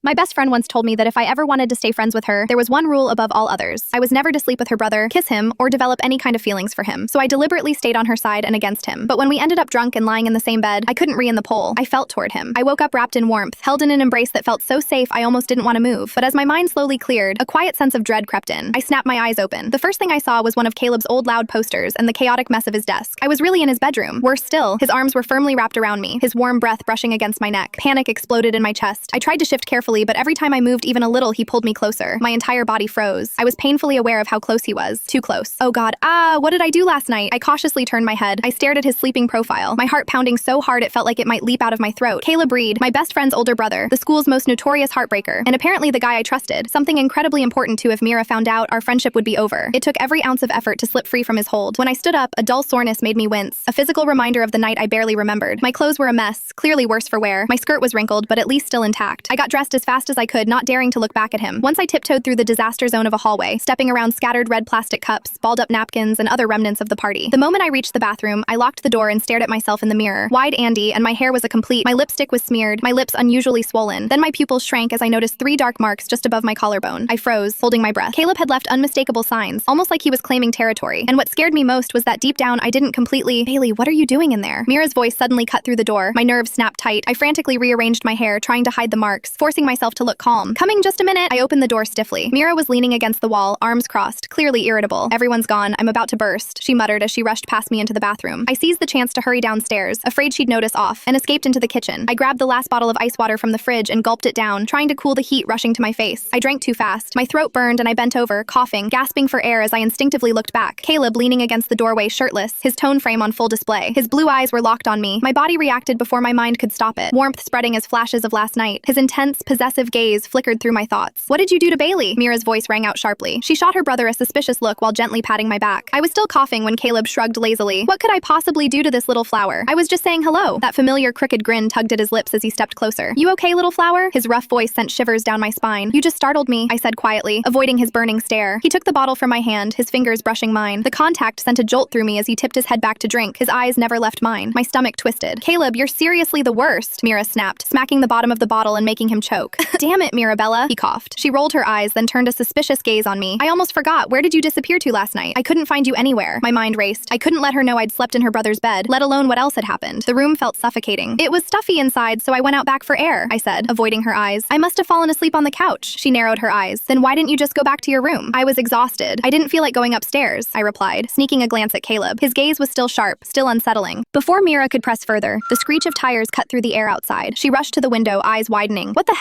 My best friend once told me that if I ever wanted to stay friends with her, there was one rule above all others. I was never to sleep with her brother, kiss him, or develop any kind of feelings for him. So I deliberately stayed on her side and against him. But when we ended up drunk and lying in the same bed, I couldn't re in the pole. I felt toward him. I woke up wrapped in warmth, held in an embrace that felt so safe I almost didn't want to move. But as my mind slowly cleared, a quiet sense of dread crept in. I snapped my eyes open. The first thing I saw was one of Caleb's old loud posters and the chaotic mess of his desk. I was really in his bedroom. Worse still, his arms were firmly wrapped around me, his warm breath brushing against my neck. Panic exploded in my chest. I tried to shift carefully, but every time I moved even a little, he pulled me closer. My entire body froze. I was painfully aware of how close he was. Too close. Oh God. What did I do last night? I cautiously turned my head. I stared at his sleeping profile, my heart pounding so hard it felt like it might leap out of my throat. Caleb Reed, my best friend's older brother, the school's most notorious heartbreaker, and apparently the guy I trusted. Something incredibly important too. If Mira found out, our friendship would be over. It took every ounce of effort to slip free from his hold. When I stood up, a dull soreness made me wince, a physical reminder of the night I barely remembered. My clothes were a mess, clearly worse for wear. My skirt was wrinkled, but at least still intact. I got dressed as fast as I could, not daring to look back at him. Once I tiptoed through the disaster zone of a hallway, stepping around scattered red plastic cups, balled-up napkins, and other remnants of the party. The moment I reached the bathroom, I locked the door and stared at myself in the mirror. Wide Andy, and my hair was a complete. My lipstick was smeared, my lips unusually swollen. Then my pupils shrank as I noticed 3 dark marks just above my collarbone. I froze, holding my breath. Caleb had left unmistakable signs, almost like he was claiming territory. And what scared me most was that deep down I didn't completely. Bailey, what are you doing in there? Mira's voice suddenly cut through the door. My nerves snapped tight. I frantically rearranged my hair, trying to hide the marks, forcing myself to look calm. Coming just a minute. I opened the door stiffly. Mira was leaning against the wall, arms crossed, clearly irritable. Everyone's gone. I'm about to burst, she muttered as she rushed past me into the bathroom. I seized the chance to hurry downstairs, afraid she'd notice off, and escaped into the kitchen. I grabbed the last bottle of ice water from the fridge and gulped it down, trying to cool the heat rushing to my face. I drank too fast. My throat burned and I bent over, coughing, gasping for air as I instinctively looked back. Caleb leaning against the doorway shirtless, his tone frame on full display. His blue eyes were locked on me. My body reacted before my mind could stop it, warmth spreading as flashes of last night. His intense, possessive gaze flickered through my thoughts. What did you do to Bailey? Mira's voice rang out sharply. She shot her brother a suspicious look while gently patting my back. I was still coughing when Caleb shrugged lazily. What could I possibly do to this little flower? I was just saying hello. That familiar crooked grin tugged at his lips as he stepped closer. You okay, little flower? His rough voice sent shivers down my spine. You just startled me, I said quietly, avoiding his burning stare. He took the bottle from my hand, his fingers brushing mine. The contact sent a jolt through me as he tipped his head back to drink. His eyes never left mine. My stomach twisted. Caleb, you're seriously the worst, Mira snapped, smacking the bottom of the bottle and making him choke. Damn it, Mirabella, he coughed. She rolled her eyes, then turned a suspicious gaze on me. I almost forgot. Where did you disappear to last night? I couldn't find you anywhere. My mind raced. I couldn't let her know I'd slept in her brother's bed, let alone what else had happened. The room felt suffocating. It was stuffy inside, so I went out back for air, I said, avoiding her eyes. I must have fallen asleep on the couch. She narrowed her eyes. Then why didn't you just go back to your room? I was exhausted. I didn't feel like going upstairs, I replied, sneaking a glance at Caleb. His gaze was still sharp, still unsettling. Before Mira could press further, the screech of tires cut through the air outside. She rushed to the window, eyes widening. What the hell?